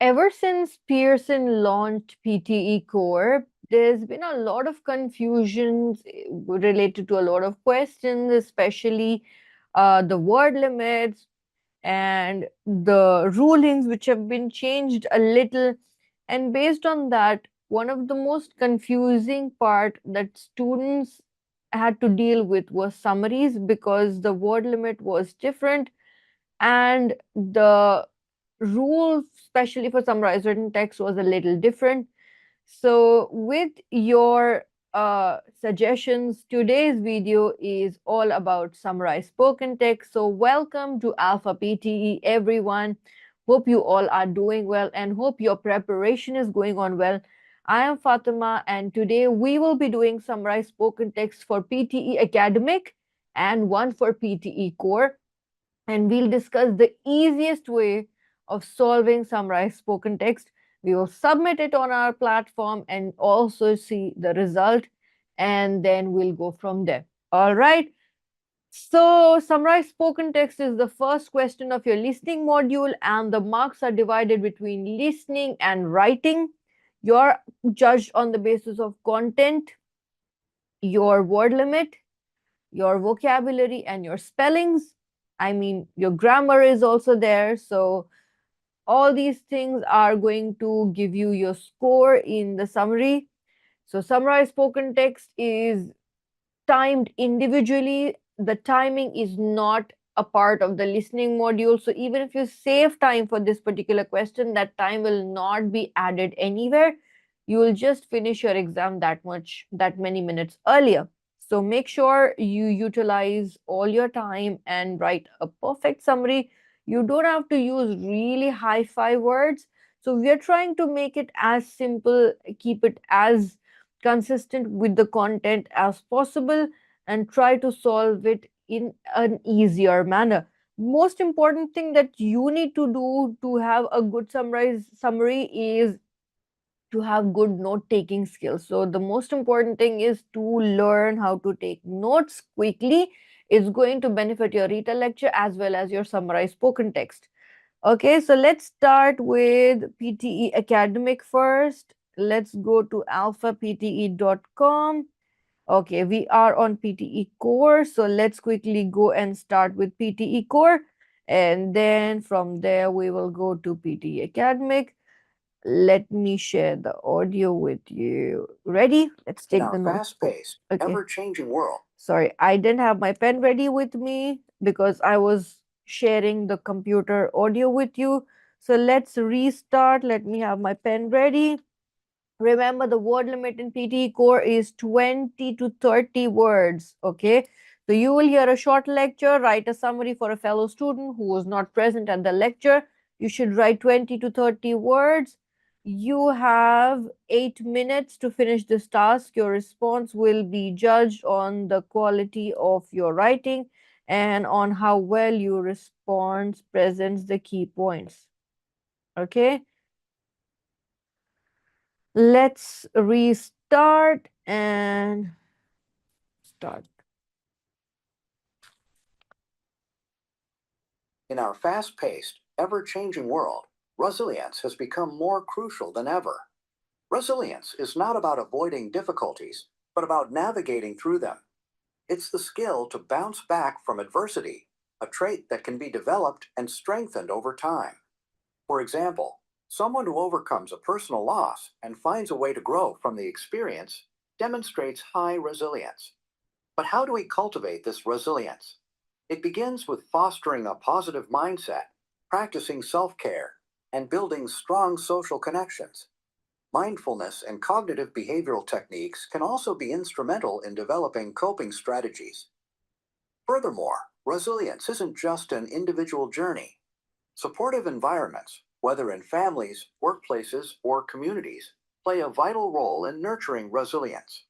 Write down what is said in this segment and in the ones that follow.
Ever since Pearson launched PTE Core, there's been a lot of confusions related to a lot of questions, especially the word limits and the rulings, which have been changed a little. And based on that, one of the most confusing part that students had to deal with was summaries because the word limit was different and the rule, especially for summarized written text, was a little different. So, with your suggestions, today's video is all about summarized spoken text. So, welcome to Alpha PTE, everyone. Hope you all are doing well and hope your preparation is going on well. I am Fatima, and today we will be doing summarized spoken text for PTE Academic and one for PTE Core, and we'll discuss the easiest way of solving summarized spoken text. We will submit it on our platform and also see the result, and then we'll go from there. All right. So, summarized spoken text is the first question of your listening module, and the marks are divided between listening and writing. You're judged on the basis of content, your word limit, your vocabulary, and your spellings. I mean, your grammar is also there. So, all these things are going to give you your score in the summary. So, summarized spoken text is timed individually. The timing is not a part of the listening module. So, even if you save time for this particular question, that time will not be added anywhere. You will just finish your exam that many minutes earlier. So, make sure you utilize all your time and write a perfect summary. You don't have to use really high-fi words. So, we are trying to make it as simple, keep it as consistent with the content as possible, and try to solve it in an easier manner. Most important thing that you need to do to have a good summary is to have good note taking skills. So the most important thing is to learn how to take notes quickly. It's going to benefit your retail lecture as well as your summarized spoken text. Okay, so let's start with PTE Academic first. Let's go to alfapte.com. Okay, we are on PTE Core, so let's quickly go and start with PTE Core, and then from there we will go to PTE Academic. Let me share the audio with you. Ready? Let's take the notes. Fast-paced, okay. Ever-changing world. Sorry, I didn't have my pen ready with me because I was sharing the computer audio with you. So let's restart. Let me have my pen ready. Remember, the word limit in PTE Core is 20 to 30 words. Okay. So you will hear a short lecture, write a summary for a fellow student who was not present at the lecture. You should write 20 to 30 words. You have 8 minutes to finish this task. Your response will be judged on the quality of your writing and on how well your response presents the key points. Okay. Let's restart and start. In our fast-paced, ever-changing world, resilience has become more crucial than ever. Resilience is not about avoiding difficulties, but about navigating through them. It's the skill to bounce back from adversity, a trait that can be developed and strengthened over time. For example, someone who overcomes a personal loss and finds a way to grow from the experience demonstrates high resilience. But how do we cultivate this resilience? It begins with fostering a positive mindset, practicing self-care, and building strong social connections. Mindfulness and cognitive behavioral techniques can also be instrumental in developing coping strategies. Furthermore, resilience isn't just an individual journey. Supportive environments, whether in families, workplaces, or communities, play a vital role in nurturing resilience.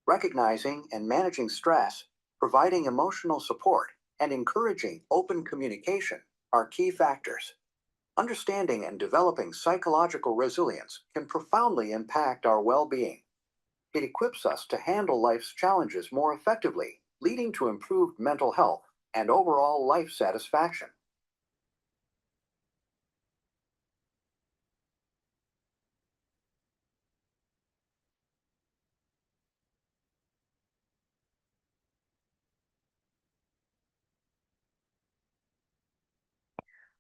Recognizing and managing stress, providing emotional support, and encouraging open communication are key factors. Understanding and developing psychological resilience can profoundly impact our well-being. It equips us to handle life's challenges more effectively, leading to improved mental health and overall life satisfaction.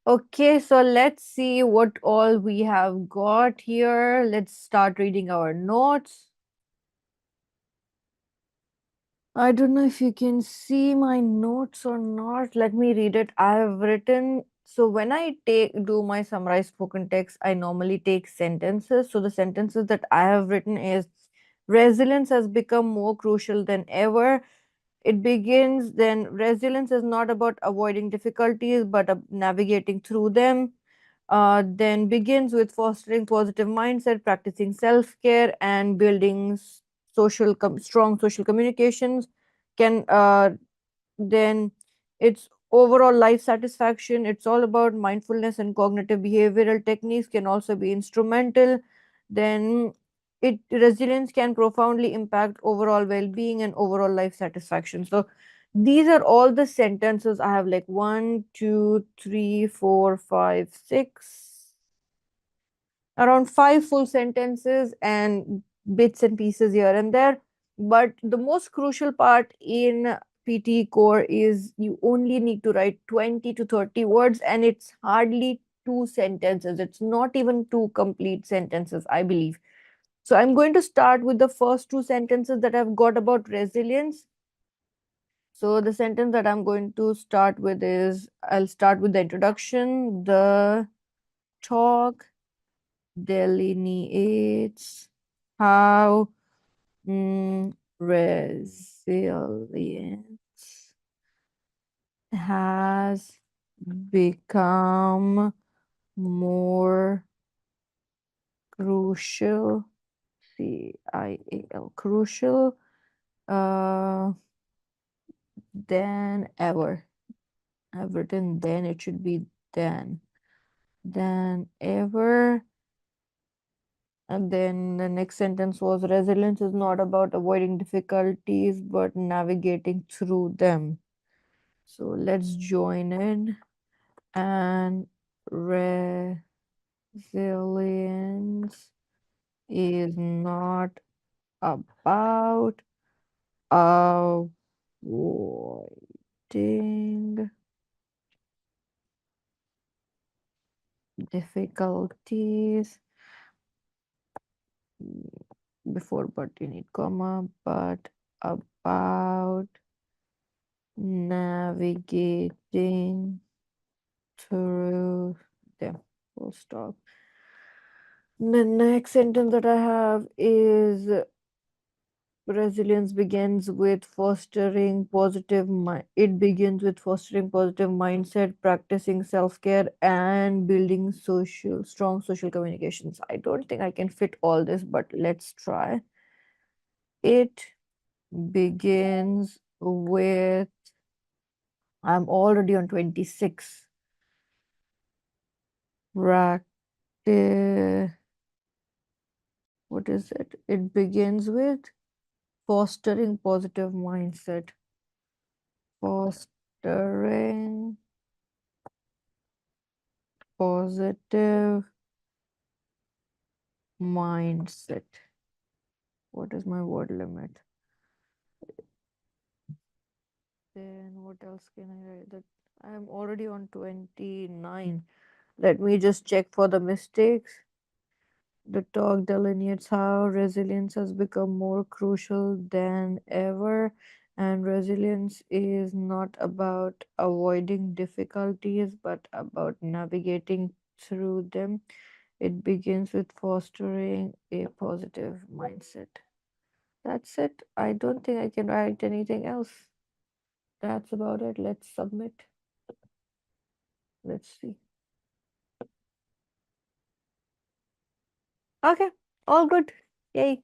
Okay, so let's see what all we have got here. Let's start reading our notes. I don't know if you can see my notes or not. Let me read it. I have written, so when I do my summarized spoken text, I normally take sentences. So the sentences that I have written is resilience has become more crucial than ever. It begins, then resilience is not about avoiding difficulties, but navigating through them. Then begins with fostering positive mindset, practicing self-care, and building strong social communications. Can Then it's overall life satisfaction. It's all about mindfulness and cognitive behavioral techniques can also be instrumental. Then it resilience can profoundly impact overall well-being and overall life satisfaction. So these are all the sentences I have, like 1, 2, 3, 4, 5, 6, around 5 full sentences and bits and pieces here and there. But the most crucial part in PTE Core is you only need to write 20 to 30 words, and it's hardly 2 sentences. It's not even 2 complete sentences, I believe. So I'm going to start with the first 2 sentences that I've got about resilience. So the sentence that I'm going to start with is, I'll start with the introduction. The talk delineates how resilience has become more crucial, crucial uh, than ever. I've written then, it should be than ever. And then the next sentence was resilience is not about avoiding difficulties but navigating through them. So let's join in. And resilience is not about avoiding difficulties. Before but you need comma, but about navigating through them. Full stop. The next sentence that I have is resilience begins with fostering it begins with fostering positive mindset, practicing self-care, and building strong social communications. I don't think I can fit all this, but let's try. It begins with, I'm already on 26. Practice, what is it? It begins with fostering positive mindset. Fostering positive mindset. What is my word limit? Then what else can I write? That I am already on 29. Let me just check for the mistakes. The talk delineates how resilience has become more crucial than ever, and resilience is not about avoiding difficulties but about navigating through them. It begins with fostering a positive mindset. That's it. I don't think I can write anything else. That's about it. Let's submit. Let's see. Okay, all good. Yay.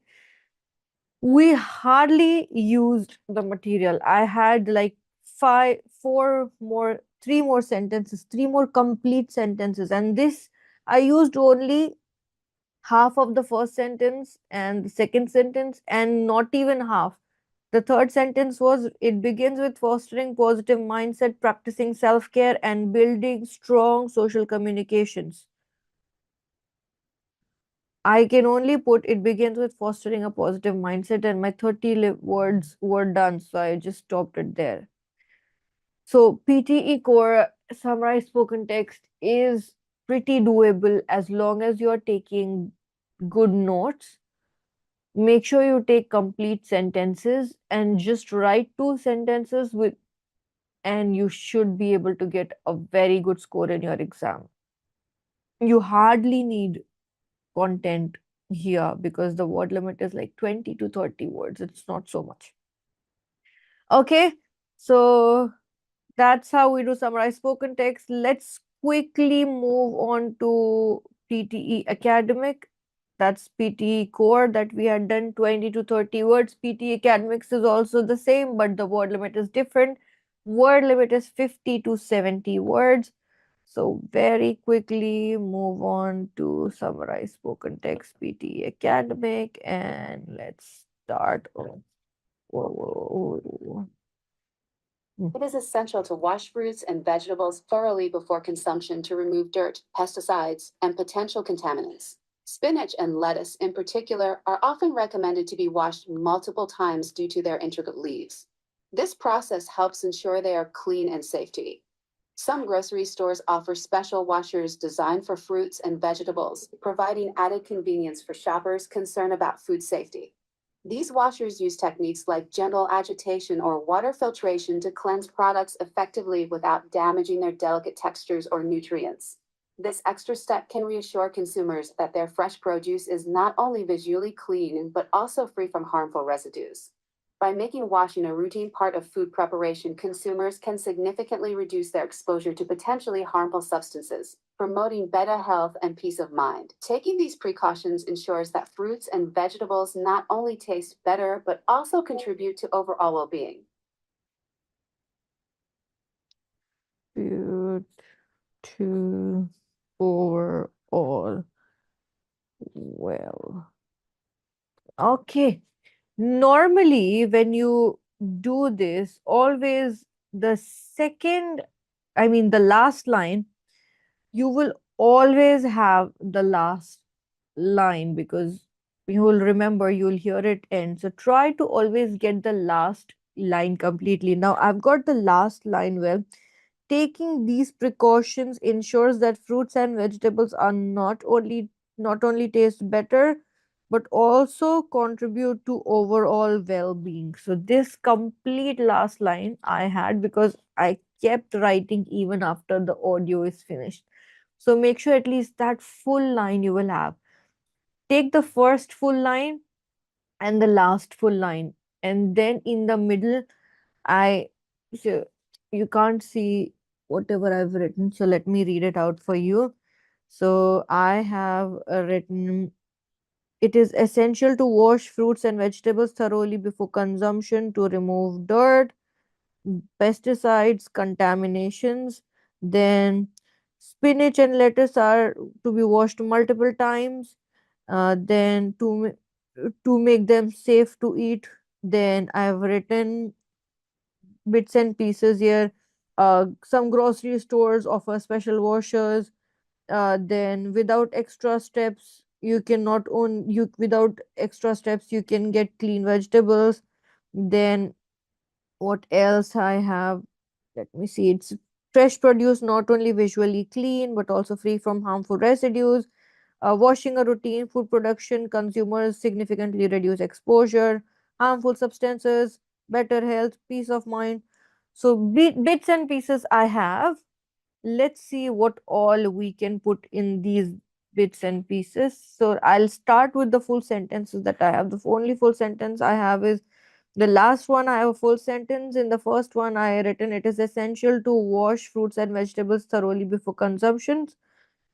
We hardly used the material. I had like 3 more sentences, 3 more complete sentences, and this I used only half of the first sentence and the second sentence, and not even half. The third sentence was, it begins with fostering positive mindset, practicing self care, and building strong social communications. I can only put it begins with fostering a positive mindset, and my 30 words were done, so I just stopped it there. So, PTE Core summarize spoken text is pretty doable as long as you're taking good notes. Make sure you take complete sentences and just write two sentences with, and you should be able to get a very good score in your exam. You hardly need content here because the word limit is like 20 to 30 words. It's not so much. Okay, so that's how we do summarize spoken text. Let's quickly move on to PTE Academic. That's PTE Core that we had done 20 to 30 words. PTE Academics is also the same, but the word limit is different. Word limit is 50 to 70 words. So very quickly move on to summarize spoken text PTE Academic, and let's start. Oh, whoa, whoa, whoa. It is essential to wash fruits and vegetables thoroughly before consumption to remove dirt, pesticides, and potential contaminants. Spinach and lettuce, in particular, are often recommended to be washed multiple times due to their intricate leaves. This process helps ensure they are clean and safe to eat. Some grocery stores offer special washers designed for fruits and vegetables, providing added convenience for shoppers concerned about food safety. These washers use techniques like gentle agitation or water filtration to cleanse products effectively without damaging their delicate textures or nutrients. This extra step can reassure consumers that their fresh produce is not only visually clean, but also free from harmful residues. By making washing a routine part of food preparation, consumers can significantly reduce their exposure to potentially harmful substances, promoting better health and peace of mind. Taking these precautions ensures that fruits and vegetables not only taste better, but also contribute to overall well-being. Due to overall well. Okay. Normally, when you do this, always the second, I mean, the last line, you will always have the last line because you will remember, you'll hear it end. So try to always get the last line completely. Now, I've got the last line well. Taking these precautions ensures that fruits and vegetables are not only taste better but also contribute to overall well-being. So this complete last line I had because I kept writing even after the audio is finished. So make sure at least that full line you will have. Take the first full line and the last full line, and then in the middle I so you can't see whatever I've written, so let me read it out for you. So I have written, it is essential to wash fruits and vegetables thoroughly before consumption to remove dirt, pesticides, contaminations. Then spinach and lettuce are to be washed multiple times. Then to make them safe to eat. Then I've written bits and pieces here. Some grocery stores offer special washers. Then without extra steps, you cannot own you without extra steps you can get clean vegetables. Then what else I have? Let me see. It's fresh produce not only visually clean but also free from harmful residues. Washing a routine food production, consumers significantly reduce exposure, harmful substances, better health, peace of mind. So bits and pieces I have. Let's see what all we can put in these bits and pieces. So I'll start with the full sentences that I have. The only full sentence I have is the last one. I have a full sentence. In the first one, I written it is essential to wash fruits and vegetables thoroughly before consumption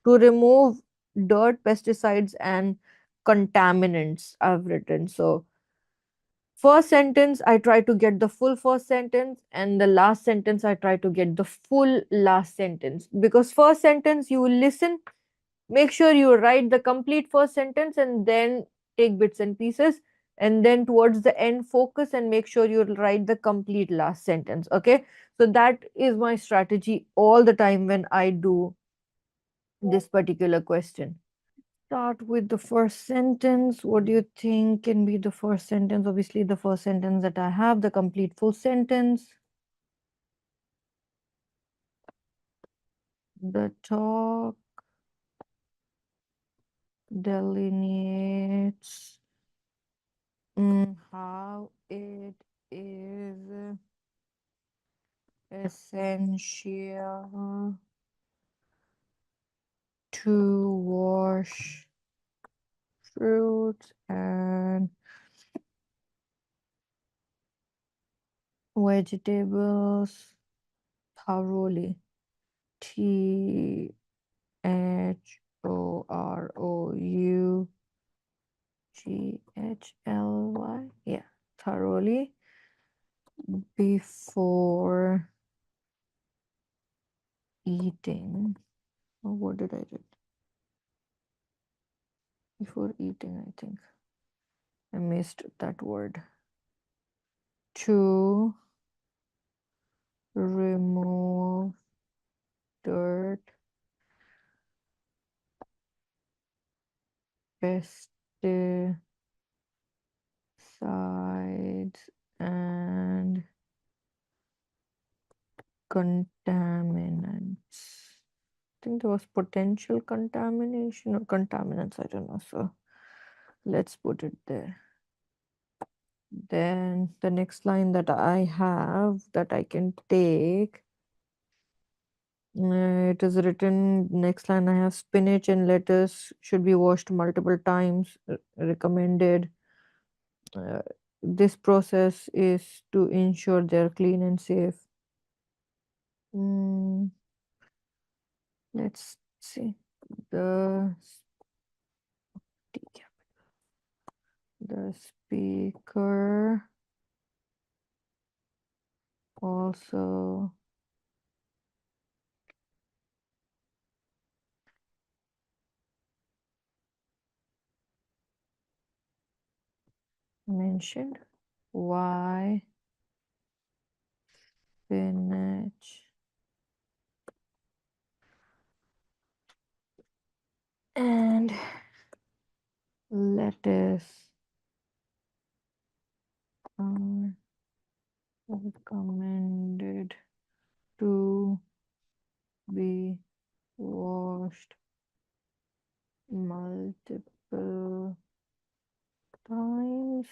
to remove dirt, pesticides, and contaminants. I've written. So first sentence, I try to get the full first sentence, and the last sentence, I try to get the full last sentence. Because first sentence, you will listen, make sure you write the complete first sentence, and then take bits and pieces. And then towards the end, focus and make sure you write the complete last sentence. Okay. So that is my strategy all the time when I do this particular question. Start with the first sentence. What do you think can be the first sentence? Obviously, the first sentence that I have, the complete full sentence. The talk delineates how it is essential to wash fruits and vegetables thoroughly. Thoroughly. Yeah, thoroughly before eating. Oh, what did I do? Before eating, I think. I missed that word. To remove dirt, pesticides, and contaminants. I think there was potential contamination or contaminants, I don't know. So let's put it there. Then the next line that I have that I can take, it is written, next line I have spinach and lettuce should be washed multiple times, recommended. Uh, this process is to ensure they're clean and safe. Mm, let's see. The the speaker also mentioned why spinach and lettuce are recommended to be washed multiple times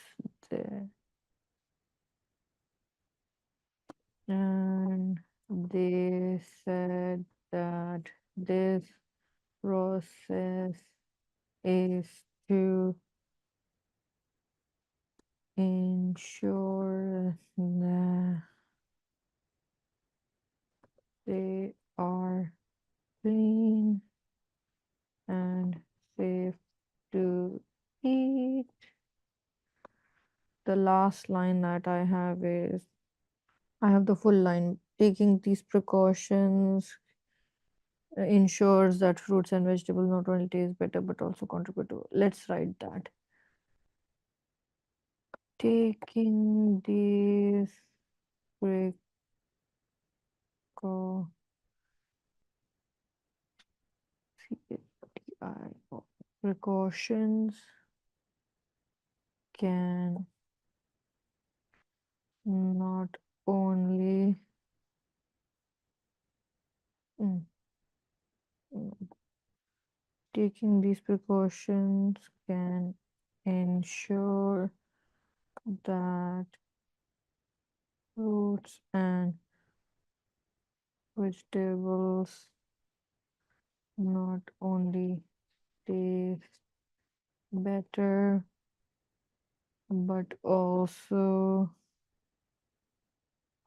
there. And they said that this process is to ensure that they are clean and safe to eat. The last line that I have is, I have the full line. Taking these precautions ensures that fruits and vegetables not only taste better but also contribute to. Let's write that. Taking these precau- precautions can not only mm, mm, taking these precautions can ensure that fruits and vegetables not only taste better but also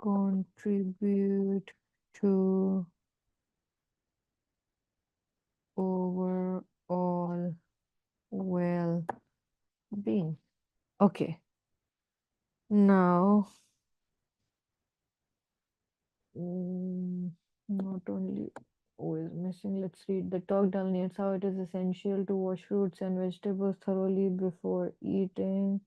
contribute to overall well-being. Okay, now mm, not only always missing. Let's read the talk delineates how it is essential to wash fruits and vegetables thoroughly before eating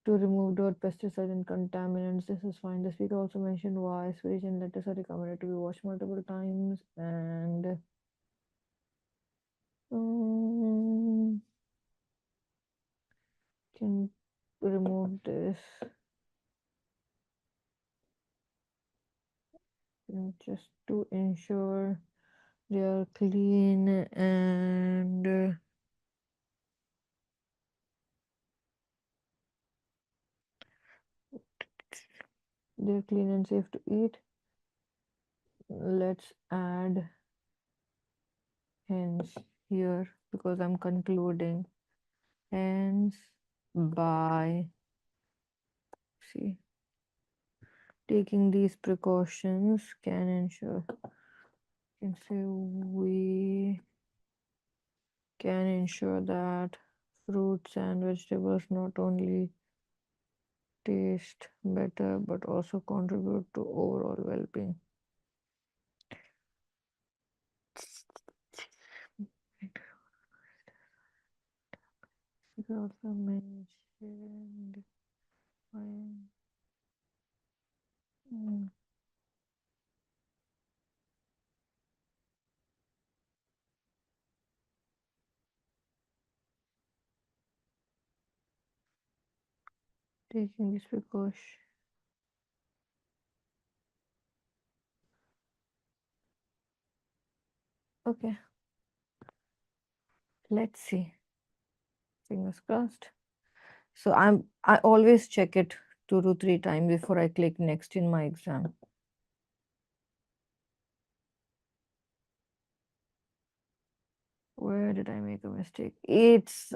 to remove dirt, pesticides, and contaminants. This is fine. The speaker also mentioned why spinach and lettuce are recommended to be washed multiple times and um, can remove this just to ensure They are clean and they're clean and safe to eat. Let's add hence here because I'm concluding. Hence, by see taking these precautions can ensure can say we can ensure that fruits and vegetables not only taste better but also contribute to overall well-being. It also mentioned when mm, taking this precaution. Okay, let's see. Fingers crossed. So I always check it 2 to 3 times before I click next in my exam. Where did I make a mistake? It's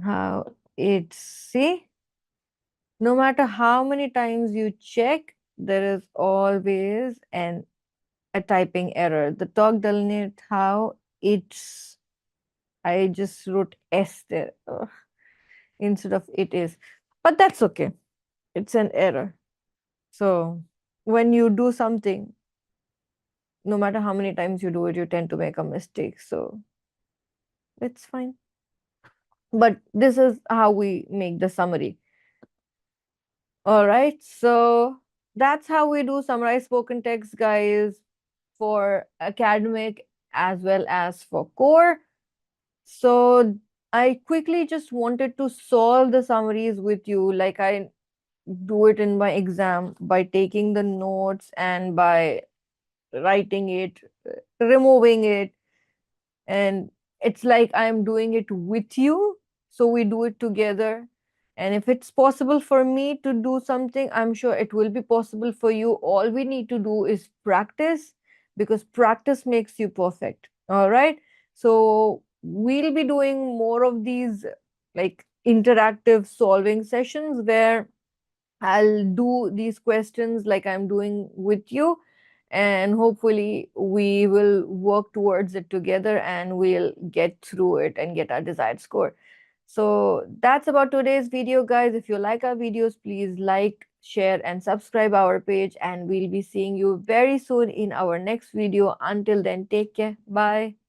how it's see. No matter how many times you check, there is always a typing error. The talk delinate how it's I just wrote S there instead of it is. But that's okay. It's an error. So when you do something, no matter how many times you do it, you tend to make a mistake. So it's fine. But this is how we make the summary. All right. So that's how we do summarize spoken text, guys, for academic as well as for core. So I quickly just wanted to solve the summaries with you, like I do it in my exam by taking the notes and by writing it, removing it, and it's like I'm doing it with you, so we do it together. And if it's possible for me to do something, I'm sure it will be possible for you. All we need to do is practice, because practice makes you perfect. All right, so we'll be doing more of these like interactive solving sessions where I'll do these questions like I'm doing with you, and hopefully we will work towards it together and we'll get through it and get our desired score. So that's about today's video, guys. If you like our videos, please like, share, and subscribe our page, and we'll be seeing you very soon in our next video. Until then, take care. Bye.